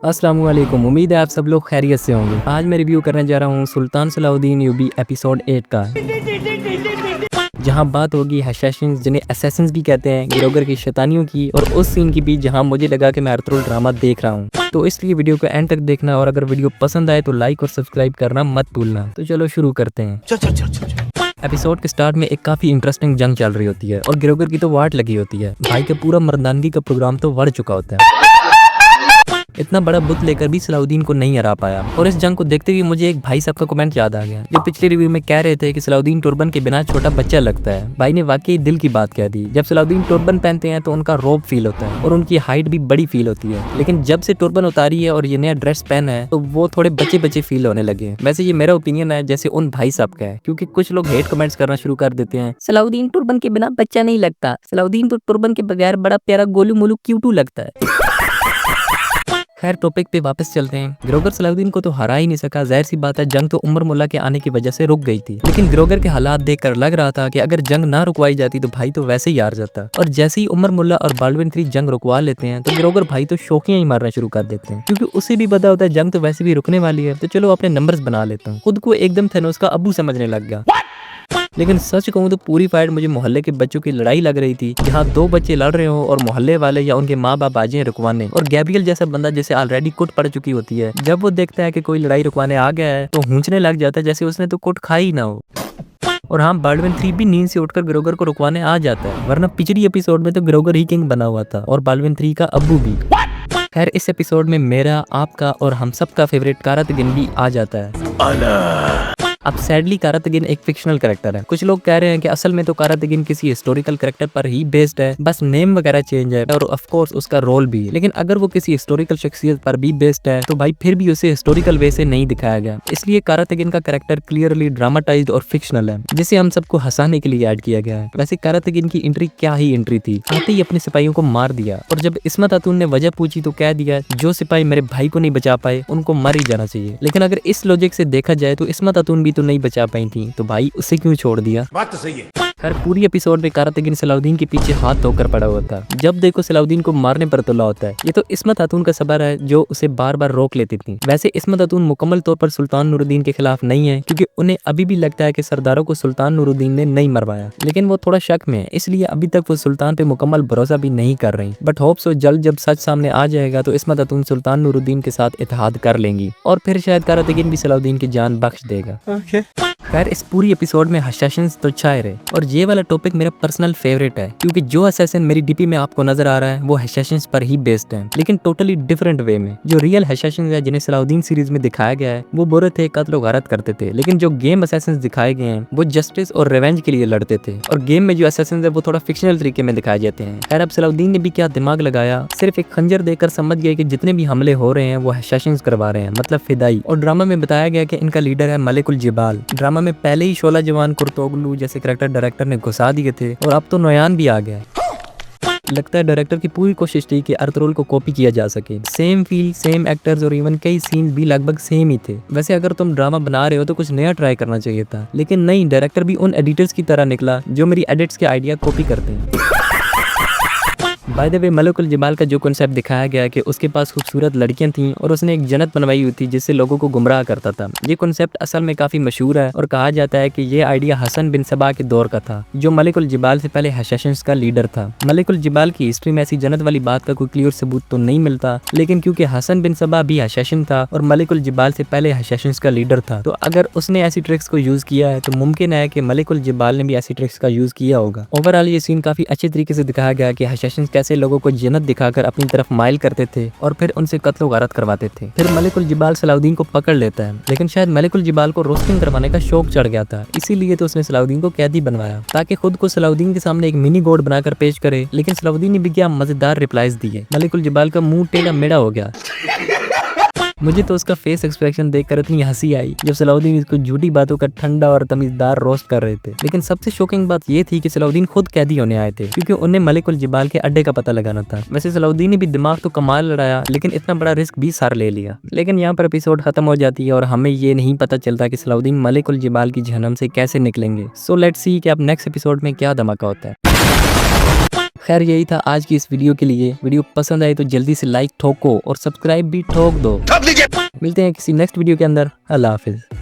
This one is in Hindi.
अस्सलाम वालेकुम। उम्मीद है आप सब लोग खैरियत से होंगे। आज मैं रिव्यू करने जा रहा हूँ सुल्तान सलाउद्दीन यूबी एपिसोड 8 का, जहाँ बात होगी असैसिन्स जिन्हें असैसिन्स भी कहते हैं, ग्रोगर की शैतानियों की और उस सीन की भी जहाँ मुझे लगा कि मैं अर्तुगरुल ड्रामा देख रहा हूँ। तो इसलिए वीडियो को एंड तक देखना और अगर वीडियो पसंद आए तो लाइक और सब्सक्राइब करना मत भूलना। तो चलो शुरू करते हैं। एपिसोड के स्टार्ट में एक काफी इंटरेस्टिंग जंग चल रही होती है और ग्रोगर की तो वाट लगी होती है। भाई का पूरा मर्दानगी का प्रोग्राम तो बढ़ चुका होता है। इतना बड़ा बुत लेकर भी सलाउद्दीन को नहीं हरा पाया और इस जंग को देखते हुए मुझे एक भाई साहब का कमेंट याद आ गया, जो पिछले रिव्यू में कह रहे थे कि सलाउद्दीन टर्बन के बिना छोटा बच्चा लगता है। भाई ने वाकई दिल की बात कह दी। जब सलाउद्दीन टर्बन पहनते हैं तो उनका रौब फील होता है और उनकी हाइट भी बड़ी फील होती है, लेकिन जब से टर्बन उतारी है और ये नया ड्रेस पहना है तो वो थोड़े बच्चे बच्चे फील होने लगे। वैसे ये मेरा ओपिनियन है, जैसे उन भाई साहब का है, क्योंकि कुछ लोग हेट कमेंट्स करना शुरू कर देते हैं, सलाउद्दीन टर्बन के बिना बच्चा नहीं लगता, सलाउद्दीन तो टर्बन के बगैर बड़ा प्यारा गोलू मोलू क्यूटू लगता है। खैर टॉपिक पे वापस चलते हैं। ग्रोगर सलाउद्दीन को तो हरा ही नहीं सका। जाहिर सी बात है, जंग तो उमर मुल्ला के आने की वजह से रुक गई थी, लेकिन ग्रोगर के हालात देखकर लग रहा था कि अगर जंग ना रुकवाई जाती तो भाई तो वैसे ही हार जाता। और जैसे ही उमर मुल्ला और बाल्डविन 3 जंग रुकवा लेते हैं तो ग्रोगर भाई तो शौकियां ही मारना शुरू कर देते हैं, क्योंकि उसे भी पता होता है जंग तो वैसे भी रुकने वाली है, तो चलो अपने नंबर्स बना लेता हूँ। खुद को एकदम थैनोस का अब्बू समझने लग गया। लेकिन सच कहूँ तो पूरी फाइट मुझे मोहल्ले के बच्चों की लड़ाई लग रही थी, जहाँ 2 बच्चे लड़ रहे हो और मोहल्ले वाले या उनके माँ बाप आ जाए रुकवाने, और गैब्रियल जैसा बंदा जैसे ऑलरेडी कुट पड़ चुकी होती है, जब वो देखता है कि कोई लड़ाई रुकवाने आ गया है तो हूंचने लग जाता है जैसे उसने तो कुट खाई ही ना हो। और हाँ, बाल्डविन 3 भी नींद से उठकर ग्रोगर को रुकवाने आ जाता है, वरना पिछली एपिसोड में तो ग्रोगर ही किंग बना हुआ था और बाल्डविन 3 का अब्बू भी। खैर इस एपिसोड में मेरा, आपका और हम सब का फेवरेट कारातगिन भी आ जाता है। अब सैडली कारातगिन एक फिक्शनल कैरेक्टर है। कुछ लोग कह रहे हैं कि असल में तो कारातगिन किसी हिस्टोरिकल कैरेक्टर पर ही बेस्ड है, बस नेम वगैरह चेंज है और ऑफ कोर्स उसका रोल भी। लेकिन अगर वो किसी हिस्टोरिकल शख्सियत पर भी बेस्ड है तो भाई फिर भी उसे हिस्टोरिकल वे से नहीं दिखाया गया, इसलिए कारातगिन का कैरेक्टर क्लियरली ड्रामाटाइज्ड और फिक्शनल है, जिसे हम सबको हंसाने के लिए ऐड किया गया है। वैसे कारातगिन की एंट्री क्या ही एंट्री थी, आते ही अपने सिपाहियों को मार दिया, और जब इस्मत खातून ने वजह पूछी तो कह दिया जो सिपाही मेरे भाई को नहीं बचा पाए उनको मर ही जाना चाहिए। लेकिन अगर इस लॉजिक से देखा जाए तो इस्मत खातून भी तो नहीं बचा पाई थी, तो भाई उसे क्यों छोड़ दिया? बात तो सही है। हर पूरी एपिसोड में कारातगिन सलाउद्दीन के पीछे हाथ धोकर पड़ा हुआ था। जब देखो सलाउद्दीन को मारने पर तुला होता है। ये तो इस्मत खातून का सबर है जो उसे बार बार रोक लेती थी। वैसे इस्मत खातून मुकम्मल तौर पर सुल्तान नूरुद्दीन के खिलाफ नहीं है, क्योंकि उन्हें अभी भी लगता है कि सरदारों को सुल्तान नूरुद्दीन ने नहीं मरवाया, लेकिन वो थोड़ा शक में है, इसलिए अभी तक वो सुल्तान पे मुकम्मल भरोसा भी नहीं कर रही। बट होप सो जल्द जब सच सामने आ जाएगा तो इस्मत खातून सुल्तान नूरुद्दीन के साथ इत्तेहाद कर लेंगी और फिर शायद कारातगिन भी सलाउद्दीन की जान बख्श देगा। खैर इस पूरी एपिसोड में असैसिन्स तो छाए रहे, और ये वाला टॉपिक मेरा पर्सनल फेवरेट है, क्योंकि जो असैसिन मेरी डीपी में आपको नजर आ रहा है वो असैसिन्स पर ही बेस्ड है, लेकिन टोटली डिफरेंट वे में। जो रियल असैसिन्स है जिन्हें सलाउद्दीन सीरीज में दिखाया गया है वो बुरे थे, कत्ल और गारत करते थे, लेकिन जो गेम असैसिन्स दिखाए गए हैं वो जस्टिस और रिवेंज के लिए लड़ते थे, और गेम में जो असैसिन्स है वो थोड़ा फिक्शनल तरीके में दिखाए जाते हैं। खैर अब सलाउद्दीन ने भी क्या दिमाग लगाया, सिर्फ एक खंजर देकर समझ गए कि जितने भी हमले हो रहे हैं वो असैसिन्स करवा रहे हैं, मतलब फिदाई। और ड्रामा में बताया गया कि इनका लीडर है मलिकुल जिबाल। ड्रामा में पहले ही शोला जवान कुर्तोगलू जैसे कैरेक्टर डायरेक्टर ने घुसा दिए थे और अब तो नोयान भी आ गया। लगता है डायरेक्टर की पूरी कोशिश थी कि अर्तुगरुल को कॉपी किया जा सके। सेम फील, सेम एक्टर्स और इवन कई सीन्स भी लगभग सेम ही थे। वैसे अगर तुम ड्रामा बना रहे हो तो कुछ नया ट्राई करना चाहिए था, लेकिन नहीं, डायरेक्टर भी उन एडिटर्स की तरह निकला जो मेरी एडिट्स के आइडिया कॉपी करते हैं। बाय द वे मलिकुल जिबाल का जो कॉन्सेप्ट दिखाया गया कि उसके पास खूबसूरत लड़कियां थीं और उसने एक जन्नत बनवाई हुई थी जिससे लोगों को गुमराह करता था, ये कॉन्सेप्ट असल में काफी मशहूर है और कहा जाता है कि ये आइडिया हसन बिन सबा के दौर का था, जो मलिकुल जिबाल से पहले असैसिन्स का लीडर था। मलिकुल जिबाल की हिस्ट्री में ऐसी जन्नत वाली बात का कोई क्लियर सबूत तो नहीं मिलता, लेकिन क्योंकि हसन बिन सबा भी असैसिन था और मलिकुल जिबाल से पहले असैसिन्स का लीडर था, तो अगर उसने ऐसी ट्रिक्स को यूज किया है तो मुमकिन है कि मलिकुल जिबाल ने भी ऐसी ट्रिक्स का यूज किया होगा। ओवरऑल ये सीन काफी अच्छे तरीके से दिखाया गया कि असैसिन्स कैसे लोगों को जन्नत दिखाकर अपनी तरफ माइल करते थे और फिर उनसे कत्ल गारत करवाते थे। फिर मलिकुल जिबाल सलाउद्दीन को पकड़ लेता है, लेकिन शायद मलिकुल जिबाल को रोस्टिंग करवाने का शौक चढ़ गया था, इसीलिए तो उसने सलाउद्दीन को कैदी बनवाया ताकि खुद को सलाउद्दीन के सामने एक मिनी गॉड बनाकर पेश करे। लेकिन सलाउद्दीन ने भी क्या मजेदार रिप्लाईज दिए। मलिकुल जिबाल का मुंह टेढ़ा मेढ़ा हो गया। मुझे तो उसका फेस एक्सप्रेशन देखकर इतनी हंसी आई जब सलाउद्दीन इसको झूठी बातों का ठंडा और तमीजदार रोस्ट कर रहे थे। लेकिन सबसे शॉकिंग बात ये थी कि सलाउद्दीन खुद कैदी होने आए थे, क्योंकि उन्हें मलिकुल जिबाल के अड्डे का पता लगाना था। वैसे सलाउद्दीन ने भी दिमाग तो कमाल लड़ाया, लेकिन इतना बड़ा रिस्क भी सर ले लिया। लेकिन यहाँ पर एपिसोड खत्म हो जाती है और हमें ये नहीं पता चलता कि सलाउद्दीन मलिकुल जिबाल की जहन्नम से कैसे निकलेंगे। सो लेट्स सी कि अब नेक्स्ट एपिसोड में क्या धमाका होता है। खैर यही था आज की इस वीडियो के लिए। वीडियो पसंद आए तो जल्दी से लाइक ठोको और सब्सक्राइब भी ठोक दो। मिलते हैं किसी नेक्स्ट वीडियो के अंदर। अल्लाह हाफिज़।